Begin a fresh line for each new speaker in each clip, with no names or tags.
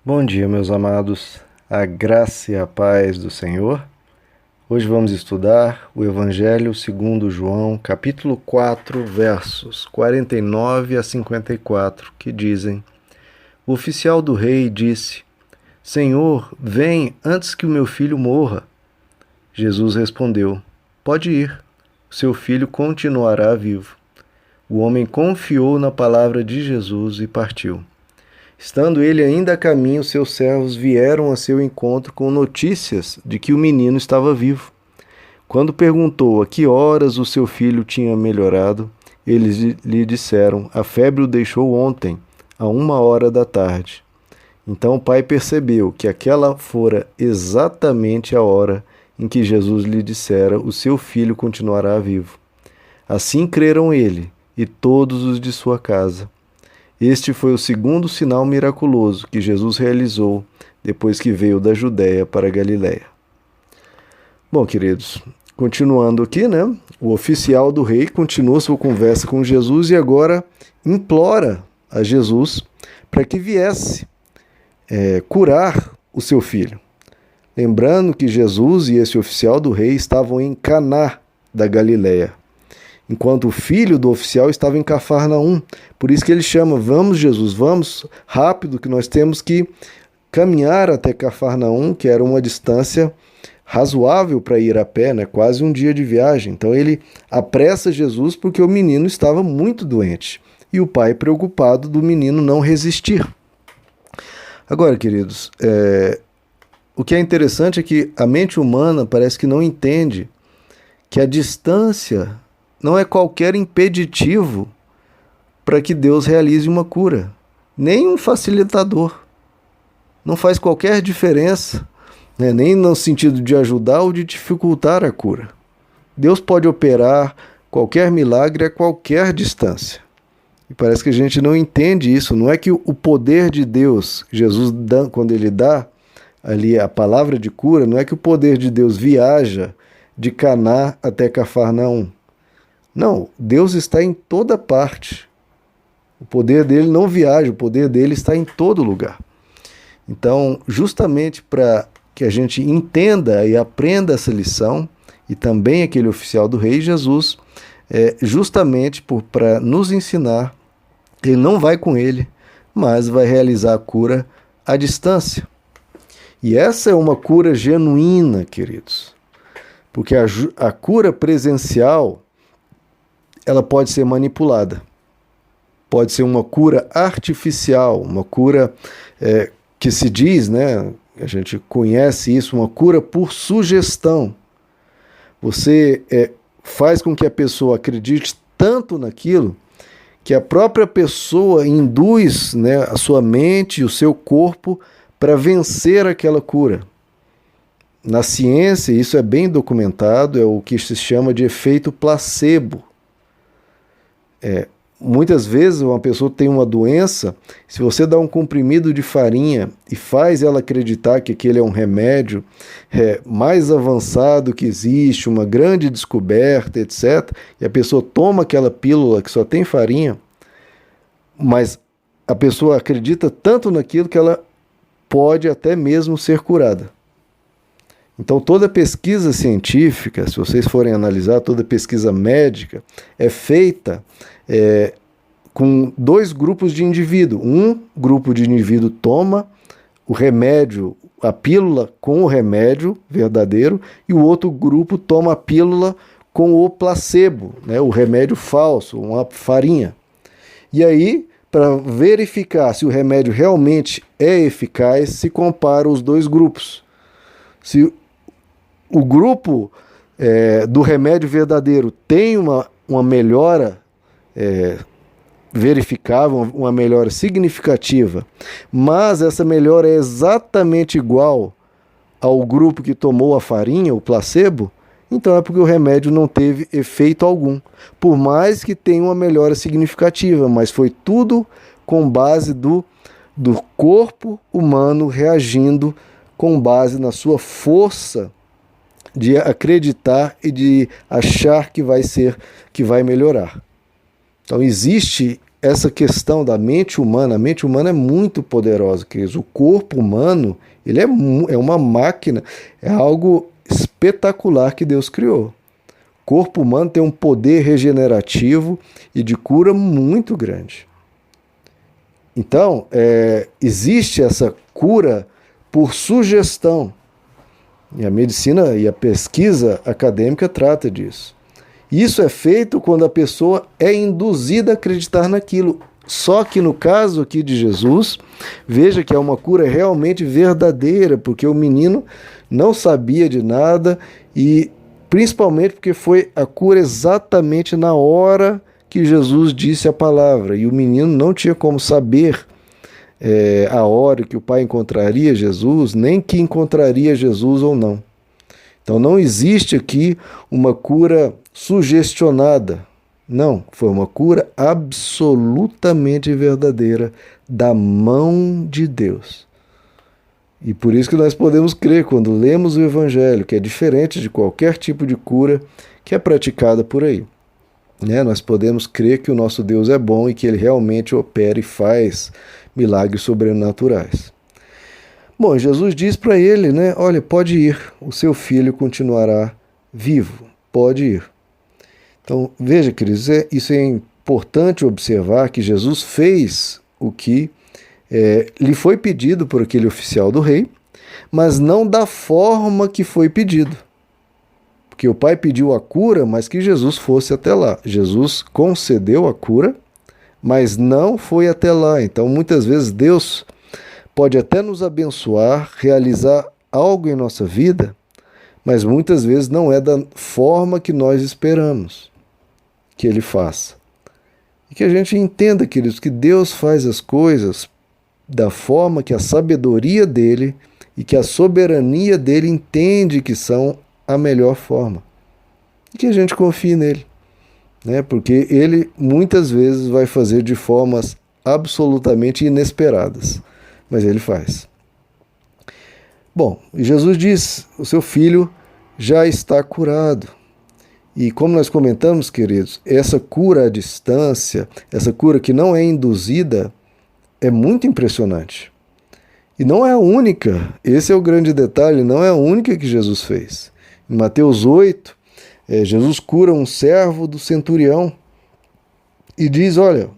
Bom dia, meus amados, a graça e a paz do Senhor. Hoje vamos estudar o Evangelho segundo João, capítulo 4, versos 49 a 54, que dizem: O oficial do rei disse: Senhor, vem antes que o meu filho morra. Jesus respondeu: Pode ir, seu filho continuará vivo. O homem confiou na palavra de Jesus e partiu. Estando ele ainda a caminho, seus servos vieram a seu encontro com notícias de que o menino estava vivo. Quando perguntou a que horas o seu filho tinha melhorado, eles lhe disseram: A febre o deixou ontem, a 1 hora da tarde. Então o pai percebeu que aquela fora exatamente a hora em que Jesus lhe dissera: O seu filho continuará vivo. Assim creram ele e todos os de sua casa. Este foi o segundo sinal miraculoso que Jesus realizou depois que veio da Judéia para a Galiléia. Bom, queridos, continuando aqui, né? O oficial do rei continua sua conversa com Jesus e agora implora a Jesus para que viesse curar o seu filho. Lembrando que Jesus e esse oficial do rei estavam em Caná da Galiléia, enquanto o filho do oficial estava em Cafarnaum. Por isso que ele chama: Vamos, Jesus, vamos rápido, que nós temos que caminhar até Cafarnaum, que era uma distância razoável para ir a pé, né? Quase um dia de viagem. Então ele apressa Jesus porque o menino estava muito doente e o pai preocupado do menino não resistir. Agora, queridos, o que é interessante é que a mente humana parece que não entende que a distância não é qualquer impeditivo para que Deus realize uma cura, nem um facilitador. Não faz qualquer diferença, né? Nem no sentido de ajudar ou de dificultar a cura. Deus pode operar qualquer milagre a qualquer distância. E parece que a gente não entende isso. Não é que o poder de Deus, Jesus, quando ele dá ali a palavra de cura, não é que o poder de Deus viaja de Caná até Cafarnaum. Não, Deus está em toda parte. O poder dele não viaja, o poder dele está em todo lugar. Então, justamente para que a gente entenda e aprenda essa lição, e também aquele oficial do rei, Jesus, justamente para nos ensinar, ele não vai com ele, mas vai realizar a cura à distância. E essa é uma cura genuína, queridos, porque a cura presencial, ela pode ser manipulada. Pode ser uma cura artificial, uma cura que se diz, né? A gente conhece isso, uma cura por sugestão. Você faz com que a pessoa acredite tanto naquilo que a própria pessoa induz, né, a sua mente e o seu corpo para vencer aquela cura. Na ciência, isso é bem documentado, é o que se chama de efeito placebo. Muitas vezes uma pessoa tem uma doença, se você dá um comprimido de farinha e faz ela acreditar que aquele é um remédio mais avançado que existe, uma grande descoberta, etc., e a pessoa toma aquela pílula que só tem farinha, mas a pessoa acredita tanto naquilo que ela pode até mesmo ser curada. Então, toda pesquisa científica, se vocês forem analisar, toda pesquisa médica é feita com dois grupos de indivíduo. Um grupo de indivíduo toma o remédio, a pílula com o remédio verdadeiro, e o outro grupo toma a pílula com o placebo, né, o remédio falso, uma farinha. E aí, para verificar se o remédio realmente é eficaz, se compara os dois grupos. Se o grupo do remédio verdadeiro tem uma melhora verificável, uma melhora significativa, mas essa melhora é exatamente igual ao grupo que tomou a farinha, o placebo, então é porque o remédio não teve efeito algum, por mais que tenha uma melhora significativa, mas foi tudo com base do corpo humano reagindo com base na sua força de acreditar e de achar que vai melhorar. Então existe essa questão da mente humana, a mente humana é muito poderosa, queridos. O corpo humano, ele é uma máquina, é algo espetacular que Deus criou. O corpo humano tem um poder regenerativo e de cura muito grande. Então, existe essa cura por sugestão. E a medicina e a pesquisa acadêmica trata disso. Isso é feito quando a pessoa é induzida a acreditar naquilo. Só que no caso aqui de Jesus, veja que é uma cura realmente verdadeira, porque o menino não sabia de nada e principalmente porque foi a cura exatamente na hora que Jesus disse a palavra. E o menino não tinha como saber a hora que o pai encontraria Jesus, nem que encontraria Jesus ou não. Então não existe aqui uma cura sugestionada. Não, foi uma cura absolutamente verdadeira da mão de Deus. E por isso que nós podemos crer quando lemos o Evangelho, que é diferente de qualquer tipo de cura que é praticada por aí. Nós podemos crer que o nosso Deus é bom e que Ele realmente opera e faz milagres sobrenaturais. Bom, Jesus diz para ele, olha, pode ir, o seu filho continuará vivo, pode ir. Então, veja, queridos, isso é importante observar que Jesus fez o que lhe foi pedido por aquele oficial do rei, mas não da forma que foi pedido. Porque o pai pediu a cura, mas que Jesus fosse até lá. Jesus concedeu a cura, mas não foi até lá. Então, muitas vezes, Deus pode até nos abençoar, realizar algo em nossa vida, mas muitas vezes não é da forma que nós esperamos que Ele faça. E que a gente entenda, queridos, que Deus faz as coisas da forma que a sabedoria dEle e que a soberania dEle entende que são a melhor forma. E que a gente confie nele, porque Ele muitas vezes vai fazer de formas absolutamente inesperadas, mas Ele faz. Bom, Jesus diz, o seu filho já está curado. E como nós comentamos, queridos, essa cura à distância, essa cura que não é induzida, é muito impressionante. E não é a única, esse é o grande detalhe, não é a única que Jesus fez. Em Mateus 8, Jesus cura um servo do centurião e diz, olha,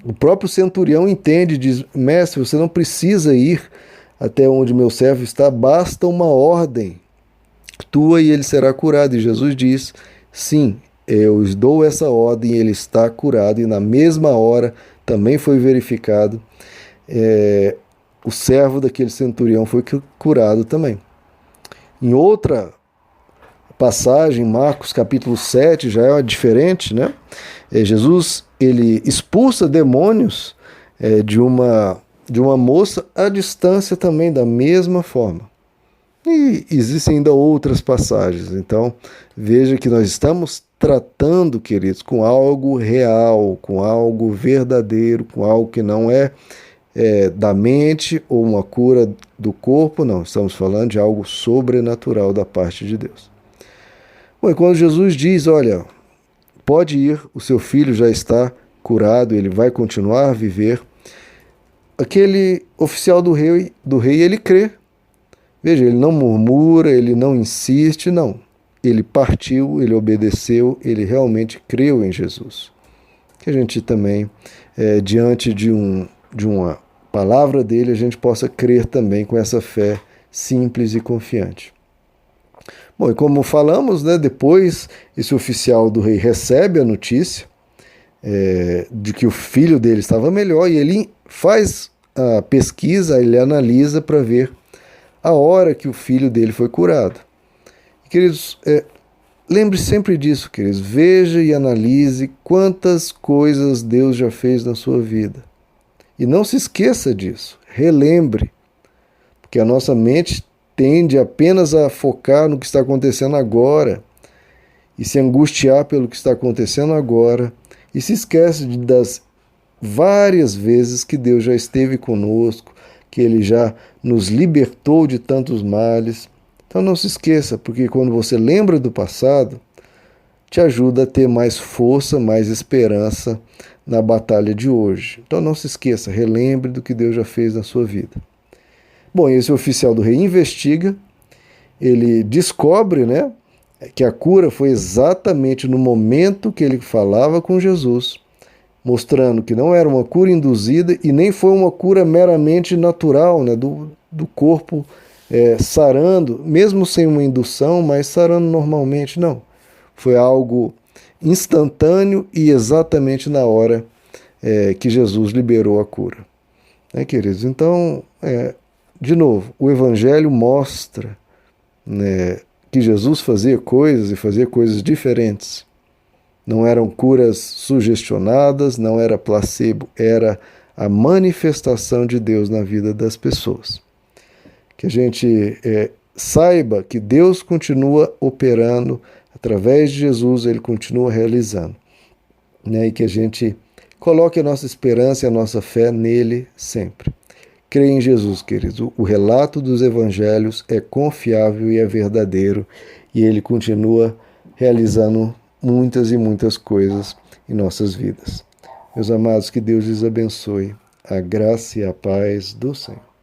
o próprio centurião entende, diz, mestre, você não precisa ir até onde meu servo está, basta uma ordem tua e ele será curado. E Jesus diz, sim, eu dou essa ordem e ele está curado. E na mesma hora também foi verificado, o servo daquele centurião foi curado também. Em outra passagem, Marcos capítulo 7, já é diferente, Jesus, ele expulsa demônios de uma moça à distância também, da mesma forma. E existem ainda outras passagens. Então, veja que nós estamos tratando, queridos, com algo real, com algo verdadeiro, com algo que não é da mente ou uma cura do corpo, não. Estamos falando de algo sobrenatural da parte de Deus. Bom, e quando Jesus diz, olha, pode ir, o seu filho já está curado, ele vai continuar a viver, aquele oficial do rei, ele crê. Veja, ele não murmura, ele não insiste, não. Ele partiu, ele obedeceu, ele realmente creu em Jesus. Que a gente também, diante de uma palavra dele, a gente possa crer também com essa fé simples e confiante. Bom, e como falamos, depois esse oficial do rei recebe a notícia de que o filho dele estava melhor e ele faz a pesquisa, ele analisa para ver a hora que o filho dele foi curado. E, queridos, lembre sempre disso, queridos. Veja e analise quantas coisas Deus já fez na sua vida. E não se esqueça disso. Relembre, porque a nossa mente tende apenas a focar no que está acontecendo agora e se angustiar pelo que está acontecendo agora e se esquece das várias vezes que Deus já esteve conosco, que Ele já nos libertou de tantos males. Então não se esqueça, porque quando você lembra do passado, te ajuda a ter mais força, mais esperança na batalha de hoje. Então não se esqueça, relembre do que Deus já fez na sua vida. Bom, esse oficial do rei investiga, ele descobre, né, que a cura foi exatamente no momento que ele falava com Jesus, mostrando que não era uma cura induzida e nem foi uma cura meramente natural, né, do corpo sarando, mesmo sem uma indução, mas sarando normalmente, não. Foi algo instantâneo e exatamente na hora que Jesus liberou a cura. Né, queridos? Então, de novo, o Evangelho mostra, né, que Jesus fazia coisas e fazia coisas diferentes. Não eram curas sugestionadas, não era placebo, era a manifestação de Deus na vida das pessoas. Que a gente saiba que Deus continua operando, através de Jesus ele continua realizando. Né? E que a gente coloque a nossa esperança e a nossa fé nele sempre. Creia em Jesus, queridos. O relato dos evangelhos é confiável e é verdadeiro, e ele continua realizando muitas e muitas coisas em nossas vidas. Meus amados, que Deus lhes abençoe. A graça e a paz do Senhor.